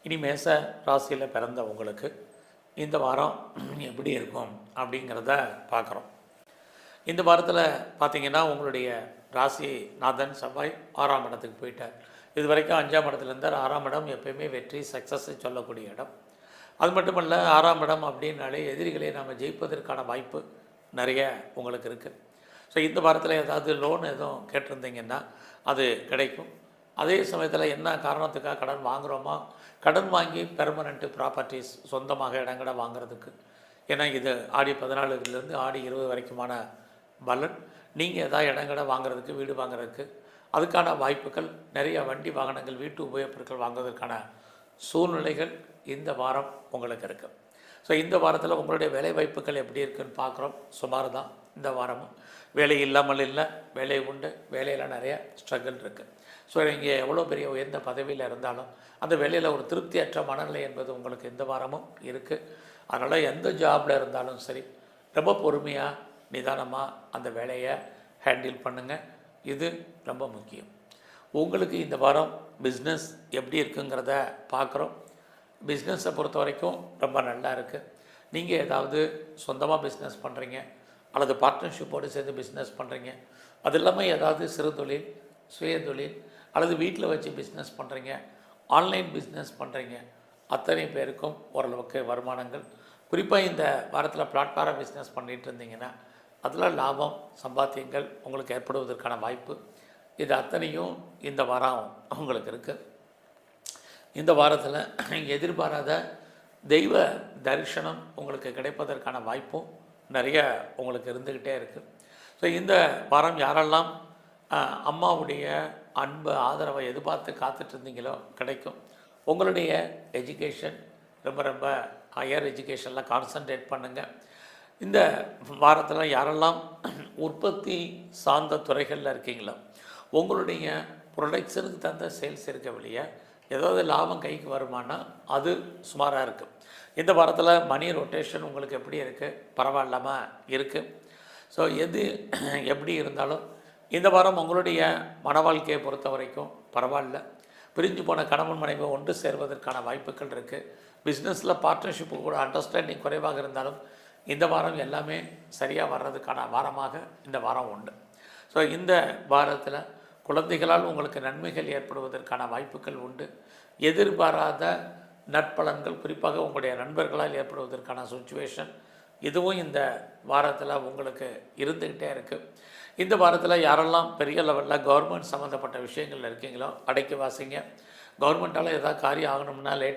இனி மேச ராசியில் பிறந்த உங்களுக்கு இந்த வாரம் எப்படி இருக்கும் அப்படிங்கிறத பார்க்குறோம். இந்த வாரத்தில் பார்த்திங்கன்னா உங்களுடைய ராசி நாதன் செவ்வாய் 6ஆம் இடத்துக்கு போயிட்டார். இது வரைக்கும் 5ஆம் இடத்துல இருந்தார். 6ஆம் இடம் எப்பயுமே வெற்றி சக்ஸஸ் சொல்லக்கூடிய இடம். அது மட்டுமல்ல 6ஆம் இடம் அப்படின்னாலே எதிரிகளை நம்ம ஜெயிப்பதற்கான வாய்ப்பு நிறைய உங்களுக்கு இருக்குது. ஸோ இந்த வாரத்தில் ஏதாவது லோன் எதுவும் கேட்டிருந்தீங்கன்னா அது கிடைக்கும். அதே சமயத்தில் என்ன காரணத்துக்காக கடன் வாங்குகிறோமோ கடன் வாங்கி பெர்மனண்ட்டு ப்ராப்பர்ட்டிஸ் சொந்தமாக இடங்களை வாங்குறதுக்கு, ஏன்னா இது ஆடி 14லேருந்து ஆடி 20 வரைக்குமான பலன். நீங்கள் எதாவது இடங்களை வாங்குறதுக்கு, வீடு வாங்குறதுக்கு அதுக்கான வாய்ப்புகள் நிறைய, வண்டி வாகனங்கள் வீட்டு உபயோகப் பொருட்கள் வாங்குவதற்கான சூழ்நிலைகள் இந்த வாரம் உங்களுக்கு இருக்குது. ஸோ இந்த வாரத்தில் உங்களுடைய வேலை வாய்ப்புகள் எப்படி இருக்குதுன்னு பார்க்குறோம். சுமார் தான் இந்த வாரமும். வேலை இல்லாமல் இல்லை, வேலை உண்டு. வேலையில் நிறைய ஸ்ட்ரகிள் இருக்குது. ஸோ நீங்கள் எவ்வளோ பெரிய உயர்ந்த பதவியில் இருந்தாலும் அந்த வேலையில் ஒரு திருப்தியற்ற மனநிலை என்பது உங்களுக்கு இந்த வாரமும் இருக்குது. அதனால் எந்த ஜாபில் இருந்தாலும் சரி, ரொம்ப பொறுமையாக நிதானமாக அந்த வேலையை ஹேண்டில் பண்ணுங்கள். இது ரொம்ப முக்கியம். உங்களுக்கு இந்த வாரம் பிஸ்னஸ் எப்படி இருக்குங்கிறத பார்க்குறோம். பிஸ்னஸை பொறுத்த வரைக்கும் ரொம்ப நல்லா இருக்குது. நீங்கள் ஏதாவது சொந்தமாக பிஸ்னஸ் பண்ணுறீங்க அல்லது பார்ட்னர்ஷிப்போடு சேர்ந்து பிஸ்னஸ் பண்ணுறீங்க, அது இல்லாமல் ஏதாவது சிறு தொழில், சுய தொழில் அல்லது வீட்டில் வச்சு பிஸ்னஸ் பண்ணுறீங்க, ஆன்லைன் பிஸ்னஸ் பண்ணுறீங்க, அத்தனை பேருக்கும் ஓரளவுக்கு வருமானங்கள். குறிப்பாக இந்த வாரத்தில் பிளாட்ஃபார்ம் பிஸ்னஸ் பண்ணிகிட்டு இருந்தீங்கன்னா அதில் லாபம் சம்பாத்தியங்கள் உங்களுக்கு ஏற்படுவதற்கான வாய்ப்பு. இது அத்தனையும் இந்த வாரம் உங்களுக்கு இருக்குது. இந்த வாரத்தில் எதிர்பாராத தெய்வ தரிசனம் உங்களுக்கு கிடைப்பதற்கான வாய்ப்பும் நிறைய உங்களுக்கு இருந்துக்கிட்டே இருக்குது. ஸோ இந்த வாரம் யாரெல்லாம் அம்மாவுடைய அன்பு ஆதரவை எதிர்பார்த்து காத்துட்ருந்தீங்களோ கிடைக்கும். உங்களுடைய எஜுகேஷன் ரொம்ப ரொம்ப ஹையர் எஜுகேஷனில் கான்சன்ட்ரேட் பண்ணுங்கள். இந்த வாரத்தில் யாரெல்லாம் உற்பத்தி சார்ந்த துறைகளில் இருக்கீங்களோ உங்களுடைய ப்ரொடக்ஷனுக்கு தகுந்த சேல்ஸ் இருக்க வெளியே ஏதாவது லாபம் கைக்கு வருமானா அது சுமாராக இருக்குது. இந்த வாரத்தில் மணி ரொட்டேஷன் உங்களுக்கு எப்படி இருக்குது? பரவாயில்லாமல் இருக்குது. ஸோ எது எப்படி இருந்தாலும் இந்த வாரம் உங்களுடைய மன வாழ்க்கையை பொறுத்த வரைக்கும் பரவாயில்ல. பிரிஞ்சு போன கணவன் மனைவி ஒன்று சேர்வதற்கான வாய்ப்புகள் இருக்குது. பிஸ்னஸில் பார்ட்னர்ஷிப்பு கூட அண்டர்ஸ்டாண்டிங் குறைவாக இருந்தாலும் இந்த வாரம் எல்லாமே சரியாக வர்றதுக்கான வாரமாக இந்த வாரம் உண்டு. ஸோ இந்த வாரத்தில் குழந்தைகளால் உங்களுக்கு நன்மைகள் ஏற்படுவதற்கான வாய்ப்புகள் உண்டு. எதிர்பாராத நற்பலன்கள் குறிப்பாக உங்களுடைய நண்பர்களால் ஏற்படுவதற்கான சுச்சுவேஷன் இதுவும் இந்த வாரத்தில் உங்களுக்கு இருந்துக்கிட்டே இருக்குது. இந்த வாரத்தில் யாரெல்லாம் பெரிய லெவலில் கவர்மெண்ட் சம்மந்தப்பட்ட விஷயங்கள் இருக்கீங்களோ அடக்கி வாசிங்க. கவர்மெண்ட்டால் ஏதாவது காரியம் ஆகணும்னா லேட்